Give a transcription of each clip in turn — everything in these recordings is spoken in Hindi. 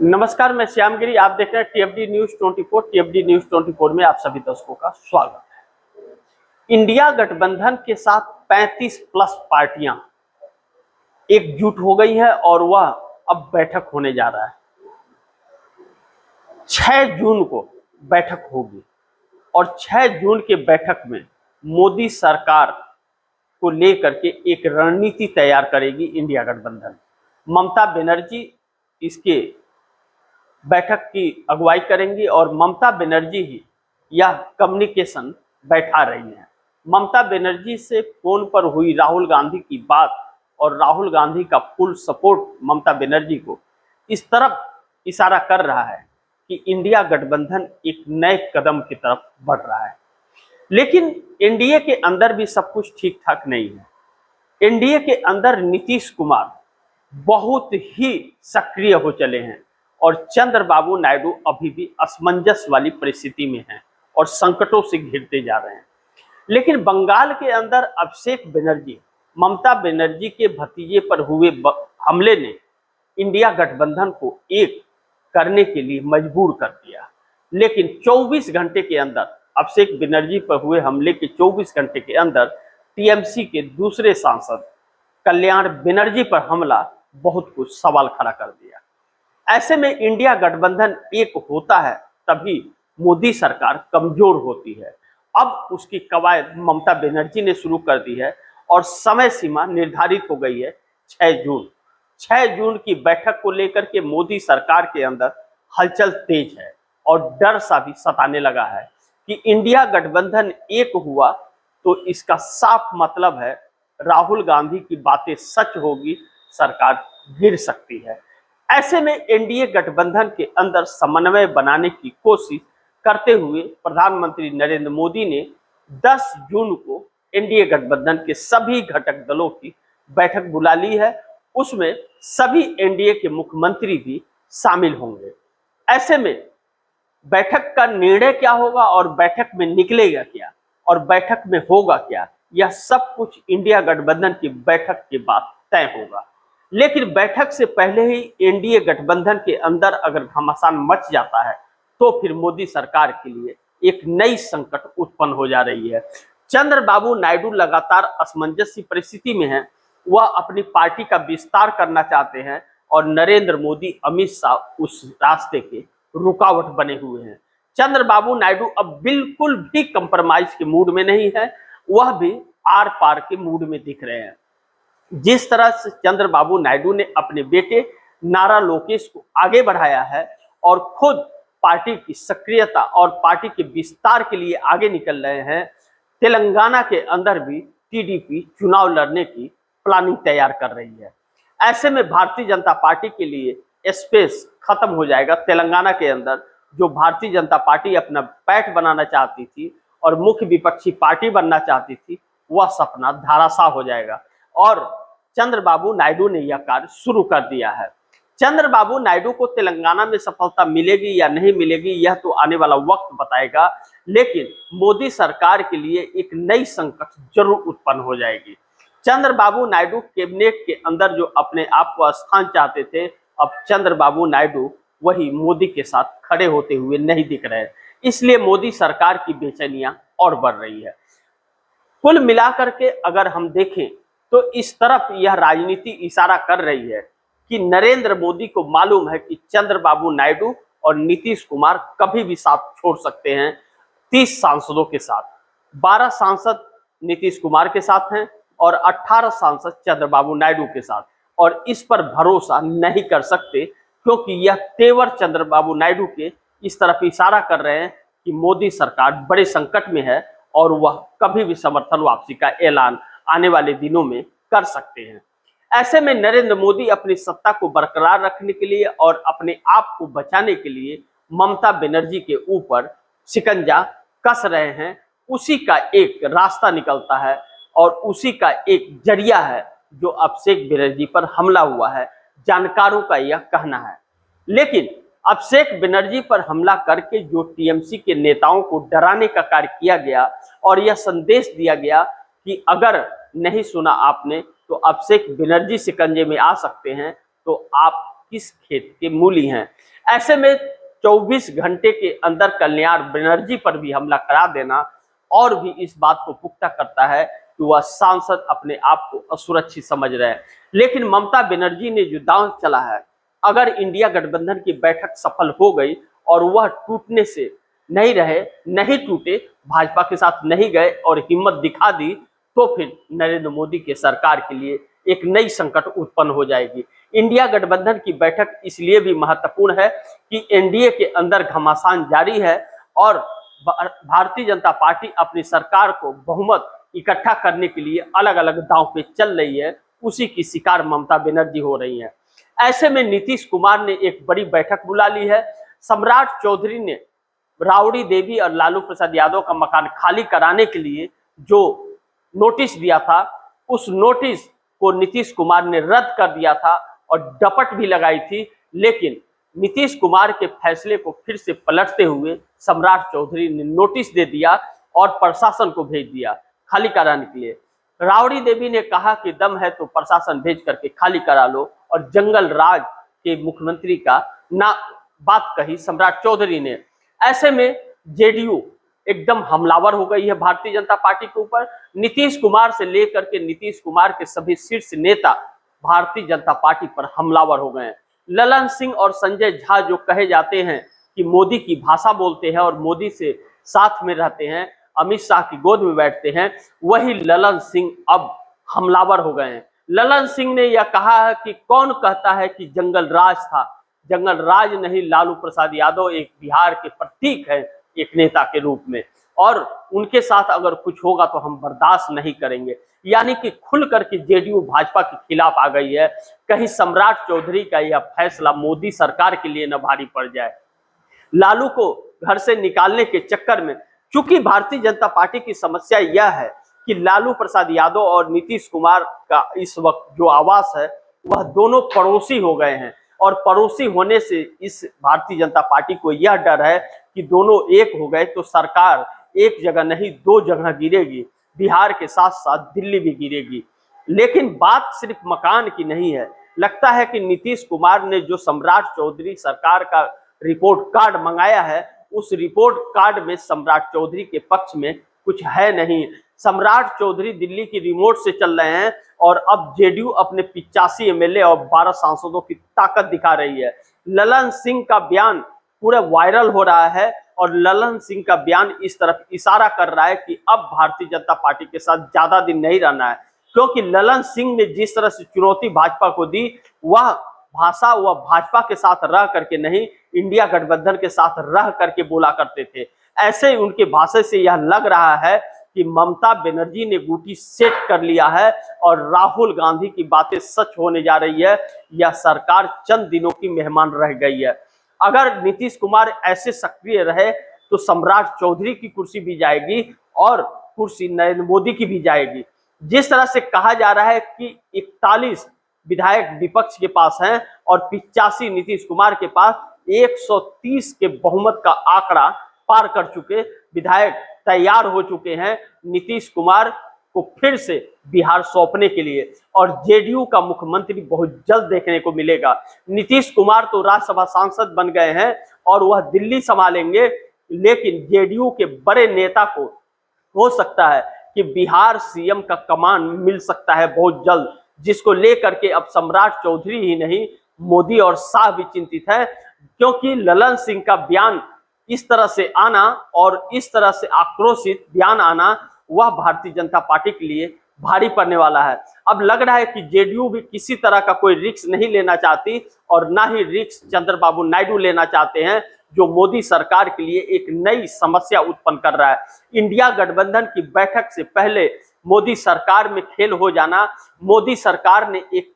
नमस्कार, मैं श्यामगिरी। आप देख रहे हैं टीएफडी न्यूज 24। टीएफडी न्यूज 24 में आप सभी दर्शकों का स्वागत है। इंडिया गठबंधन के साथ 35 प्लस पार्टियां एकजुट हो गई है और वह अब बैठक होने जा रहा है। 6 जून को बैठक होगी और 6 जून के बैठक में मोदी सरकार को लेकर के एक रणनीति तैयार करेगी इंडिया गठबंधन। ममता बनर्जी इसके बैठक की अगुवाई करेंगी और ममता बनर्जी ही यह कम्युनिकेशन बैठा रही हैं। ममता बनर्जी से फोन पर हुई राहुल गांधी की बात और राहुल गांधी का फुल सपोर्ट ममता बनर्जी को इस तरफ इशारा कर रहा है कि इंडिया गठबंधन एक नए कदम की तरफ बढ़ रहा है। लेकिन एनडीए के अंदर भी सब कुछ ठीक ठाक नहीं है। एनडीए के अंदर नीतीश कुमार बहुत ही सक्रिय हो चले हैं और चंद्रबाबू नायडू अभी भी असमंजस वाली परिस्थिति में हैं और संकटों से घिरते जा रहे हैं। लेकिन बंगाल के अंदर अभिषेक बनर्जी, ममता बनर्जी के भतीजे पर हुए हमले ने इंडिया गठबंधन को एक करने के लिए मजबूर कर दिया। लेकिन 24 घंटे के अंदर, अभिषेक बनर्जी पर हुए हमले के 24 घंटे के अंदर टीएमसी के दूसरे सांसद कल्याण बनर्जी पर हमला बहुत कुछ सवाल खड़ा कर दिया। ऐसे में इंडिया गठबंधन एक होता है तभी मोदी सरकार कमजोर होती है। अब उसकी कवायद ममता बनर्जी ने शुरू कर दी है और समय सीमा निर्धारित हो गई है 6 जून। 6 जून की बैठक को लेकर के मोदी सरकार के अंदर हलचल तेज है और डर सा भी सताने लगा है कि इंडिया गठबंधन एक हुआ तो इसका साफ मतलब है राहुल गांधी की बातें सच होगी, सरकार गिर सकती है। ऐसे में एनडीए गठबंधन के अंदर समन्वय बनाने की कोशिश करते हुए प्रधानमंत्री नरेंद्र मोदी ने 10 जून को एनडीए गठबंधन के सभी घटक दलों की बैठक बुला ली है। उसमें सभी एनडीए के मुख्यमंत्री भी शामिल होंगे। ऐसे में बैठक का निर्णय क्या होगा और बैठक में निकलेगा क्या और बैठक में होगा क्या, यह सब कुछ इंडिया गठबंधन की बैठक के बाद तय होगा। लेकिन बैठक से पहले ही एनडीए गठबंधन के अंदर अगर घमासान मच जाता है तो फिर मोदी सरकार के लिए एक नई संकट उत्पन्न हो जा रही है। चंद्रबाबू नायडू लगातार असमंजस की परिस्थिति में है। वह अपनी पार्टी का विस्तार करना चाहते हैं और नरेंद्र मोदी, अमित शाह उस रास्ते के रुकावट बने हुए हैं। चंद्रबाबू नायडू अब बिल्कुल भी कंप्रोमाइज के मूड में नहीं है, वह भी आर पार के मूड में दिख रहे हैं। जिस तरह से चंद्रबाबू नायडू ने अपने बेटे नारा लोकेश को आगे बढ़ाया है और खुद पार्टी की सक्रियता और पार्टी के विस्तार के लिए आगे निकल रहे हैं, तेलंगाना के अंदर भी टीडीपी चुनाव लड़ने की प्लानिंग तैयार कर रही है। ऐसे में भारतीय जनता पार्टी के लिए स्पेस खत्म हो जाएगा। तेलंगाना के अंदर जो भारतीय जनता पार्टी अपना पैठ बनाना चाहती थी और मुख्य विपक्षी पार्टी बनना चाहती थी, वह सपना धराशायी हो जाएगा और चंद्रबाबू नायडू ने यह कार्य शुरू कर दिया है। चंद्रबाबू नायडू को तेलंगाना में सफलता मिलेगी या नहीं मिलेगी यह तो आने वाला वक्त बताएगा, लेकिन मोदी सरकार के लिए एक नई संकट जरूर उत्पन्न हो जाएगी। चंद्रबाबू नायडू कैबिनेट के अंदर जो अपने आप को स्थान चाहते थे, अब चंद्रबाबू नायडू वही मोदी के साथ खड़े होते हुए नहीं दिख रहे, इसलिए मोदी सरकार की बेचैनियां और बढ़ रही है। कुल मिलाकर के अगर हम देखें तो इस तरफ यह राजनीति इशारा कर रही है कि नरेंद्र मोदी को मालूम है कि चंद्रबाबू नायडू और नीतीश कुमार कभी भी साथ छोड़ सकते हैं। 30 सांसदों के साथ 12 सांसद नीतीश कुमार के साथ हैं और 18 सांसद चंद्रबाबू नायडू के साथ, और इस पर भरोसा नहीं कर सकते क्योंकि यह तेवर चंद्रबाबू नायडू के इस तरफ इशारा कर रहे हैं कि मोदी सरकार बड़े संकट में है और वह कभी भी समर्थन वापसी का ऐलान आने वाले दिनों में कर सकते हैं। ऐसे में नरेंद्र मोदी अपनी सत्ता को बरकरार रखने के लिए और अपने आप को बचाने के लिए ममता बनर्जी के ऊपर शिकंजा कस रहे हैं। उसी का एक रास्ता निकलता है और उसी का एक जरिया है जो अभिषेक बनर्जी पर हमला हुआ है, जानकारों का यह कहना है। लेकिन अभिषेक बनर्जी पर हमला करके जो टीएमसी के नेताओं को डराने का कार्य किया गया और यह संदेश दिया गया कि अगर नहीं सुना आपने तो अभिषेक बनर्जी शिकंजे में आ सकते हैं, तो आप किस खेत के मूली हैं। ऐसे में 24 घंटे के अंदर कल्याण बनर्जी पर भी हमला करा देना और भी इस बात को पुख्ता करता है कि वह सांसद अपने आप को असुरक्षित समझ रहे हैं। लेकिन ममता बनर्जी ने जो दांव चला है, अगर इंडिया गठबंधन की बैठक सफल हो गई और वह टूटने से नहीं रहे, नहीं टूटे, भाजपा के साथ नहीं गए और हिम्मत दिखा दी, तो फिर नरेंद्र मोदी के सरकार के लिए एक नई संकट उत्पन्न हो जाएगी। इंडिया गठबंधन की बैठक इसलिए भी महत्वपूर्ण है कि एनडीए के अंदर घमासान जारी है और भारतीय जनता पार्टी अपनी सरकार को बहुमत इकट्ठा करने के लिए अलग अलग दांव पे चल रही है। उसी की शिकार ममता बनर्जी हो रही है। ऐसे में नीतीश कुमार ने एक बड़ी बैठक बुला ली है। सम्राट चौधरी ने राबड़ी देवी और लालू प्रसाद यादव का मकान खाली कराने के लिए जो नोटिस दिया था, उस नोटिस को नीतीश कुमार ने रद्द कर दिया था और डपट भी लगाई थी। लेकिन नीतीश कुमार के फैसले को फिर से पलटते हुए सम्राट चौधरी ने नोटिस दे दिया और प्रशासन को भेज दिया खाली कराने के लिए। राबड़ी देवी ने कहा कि दम है तो प्रशासन भेज करके खाली करा लो, और जंगल राज के मुख्यमंत्री का ना बात कही सम्राट चौधरी ने। ऐसे में जेडीयू एकदम हमलावर हो गई है भारतीय जनता पार्टी के ऊपर। नीतीश कुमार से लेकर के नीतीश कुमार के सभी शीर्ष नेता भारतीय जनता पार्टी पर हमलावर हो गए हैं। ललन सिंह और संजय झा जो कहे जाते हैं कि मोदी की भाषा बोलते हैं और मोदी से साथ में रहते हैं, अमित शाह की गोद में बैठते हैं, वही ललन सिंह अब हमलावर हो गए हैं। ललन सिंह ने यह कहा है कि कौन कहता है कि जंगल राज था, जंगल राज नहीं, लालू प्रसाद यादव एक बिहार के प्रतीक है एक नेता के रूप में, और उनके साथ अगर कुछ होगा तो हम बर्दाश्त नहीं करेंगे। यानी कि खुल करके जेडीयू भाजपा के खिलाफ आ गई है। कहीं सम्राट चौधरी का यह फैसला मोदी सरकार के लिए न भारी पड़ जाए। लालू को घर से निकालने के चक्कर में, चूंकि भारतीय जनता पार्टी की समस्या यह है कि लालू प्रसाद यादव और नीतीश कुमार का इस वक्त जो आवास है वह दोनों पड़ोसी हो गए हैं, और पड़ोसी होने से इस भारतीय जनता पार्टी को यह डर है कि दोनों एक हो गए तो सरकार एक जगह नहीं 2 जगह गिरेगी, बिहार के साथ साथ दिल्ली भी गिरेगी। लेकिन बात सिर्फ मकान की नहीं है। लगता है कि नीतीश कुमार ने जो सम्राट चौधरी सरकार का रिपोर्ट कार्ड मंगाया है, उस रिपोर्ट कार्ड में सम्राट चौधरी के पक्ष में कुछ है नहीं। सम्राट चौधरी दिल्ली की रिमोट से चल रहे हैं और अब जेडीयू अपने 85 एमएलए और 12 सांसदों की ताकत दिखा रही है। ललन सिंह का बयान पूरा वायरल हो रहा है और ललन सिंह का बयान इस तरफ इशारा कर रहा है कि अब भारतीय जनता पार्टी के साथ ज्यादा दिन नहीं रहना है, क्योंकि ललन सिंह ने जिस तरह से चुनौती भाजपा को दी, वह भाषा वह भाजपा के साथ रह करके नहीं, इंडिया गठबंधन के साथ रह करके बोला करते थे। ऐसे उनके भाषा से यह लग रहा है कि ममता बनर्जी ने गुटी सेट कर लिया है और राहुल गांधी की बातें सच होने जा रही है। यह सरकार चंद दिनों की मेहमान रह गई है। अगर नीतीश कुमार ऐसे सक्रिय रहे तो सम्राट चौधरी की कुर्सी भी जाएगी और कुर्सी नरेंद्र मोदी की भी जाएगी। जिस तरह से कहा जा रहा है कि 41 विधायक विपक्ष के पास हैं और 85 नीतीश कुमार के पास, 130 के बहुमत का आंकड़ा पार कर चुके विधायक तैयार हो चुके हैं नीतीश कुमार को फिर से बिहार सौंपने के लिए, और जेडीयू का मुख्यमंत्री बहुत जल्द देखने को मिलेगा। नीतीश कुमार तो राज्यसभा सांसद बन गए हैं और वह दिल्ली संभालेंगे, लेकिन जेडीयू के बड़े नेता को हो सकता है कि बिहार सीएम का कमान मिल सकता है बहुत जल्द, जिसको लेकर के अब सम्राट चौधरी ही नहीं, मोदी और शाह भी चिंतित है। क्योंकि ललन सिंह का बयान इस तरह से आना और इस तरह से आक्रोशित बयान आना, वह भारतीय जनता पार्टी के लिए भारी पड़ने वाला है। अब लग रहा है कि जेडीयू भी किसी तरह का कोई रिस्क नहीं लेना चाहती और ना ही रिस्क चंद्रबाबू नायडू लेना चाहते हैं, जो मोदी सरकार के लिए एक नई समस्या उत्पन्न कर रहा है। इंडिया गठबंधन की बैठक से पहले मोदी सरकार में खेल हो जाना, मोदी सरकार ने एक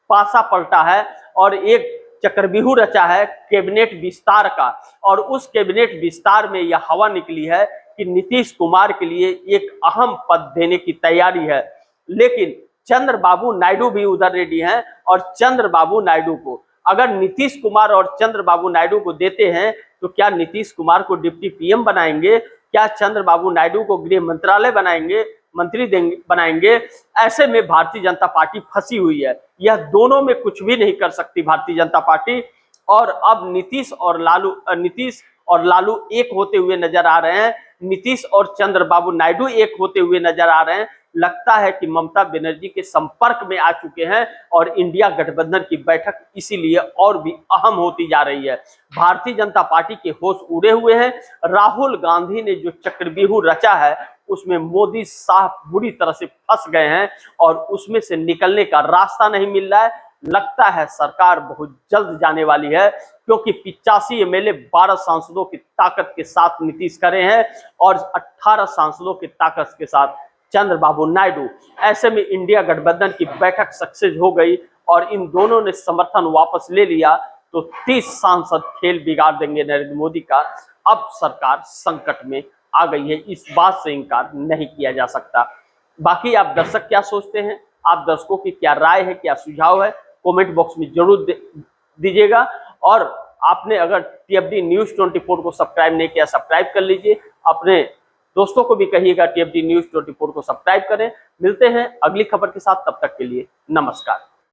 पासा पलटा है और एक चक्रव्यूह रचा है कैबिनेट विस्तार का, और उस कैबिनेट विस्तार में यह हवा निकली है कि नीतीश कुमार के लिए एक अहम पद देने की तैयारी है। लेकिन चंद्रबाबू नायडू भी उधर रेडी हैं, और चंद्रबाबू नायडू को अगर नीतीश कुमार और चंद्रबाबू नायडू को देते हैं तो क्या नीतीश कुमार को डिप्टी पीएम बनाएंगे, क्या चंद्रबाबू नायडू को गृह मंत्रालय बनाएंगे, मंत्री बनाएंगे। ऐसे में भारतीय जनता पार्टी फंसी हुई है। यह दोनों में कुछ भी नहीं कर सकती भारतीय जनता पार्टी, और अब नीतीश और लालू एक होते हुए नजर आ रहे हैं, नीतीश और चंद्रबाबू नायडू एक होते हुए नजर आ रहे हैं। लगता है कि ममता बनर्जी के संपर्क में आ चुके हैं और इंडिया गठबंधन की बैठक इसीलिए और भी अहम होती जा रही है। भारतीय जनता पार्टी के होश उड़े हुए हैं। राहुल गांधी ने जो चक्रव्यूह रचा है उसमें मोदी साहब बुरी तरह से फंस गए हैं और उसमें से निकलने का रास्ता नहीं मिल रहा है। लगता है सरकार बहुत जल्द जाने वाली है, क्योंकि 85 एमएलए 12 सांसदों की ताकत के साथ नीतीश खड़े हैं और 18 सांसदों की ताकत के साथ चंद्रबाबू नायडू। ऐसे में इंडिया गठबंधन की बैठक सक्सेस हो गई और इन दोनों ने समर्थन वापस ले लिया तो 30 सांसद खेल बिगाड़ देंगे नरेंद्र मोदी का। अब सरकार संकट में आ गई है, इस बात से इनकार नहीं किया जा सकता। बाकी आप दर्शक क्या सोचते हैं, आप दर्शकों की क्या राय है, क्या सुझाव है, कमेंट बॉक्स में जरूर दीजिएगा। और आपने अगर टीएफडी न्यूज़ 24 को सब्सक्राइब नहीं किया, सब्सक्राइब कर लीजिए। अपने दोस्तों को भी कहिएगा टीएफडी न्यूज़ 24 को सब्सक्राइब करें। मिलते हैं अगली खबर के साथ, तब तक के लिए नमस्कार।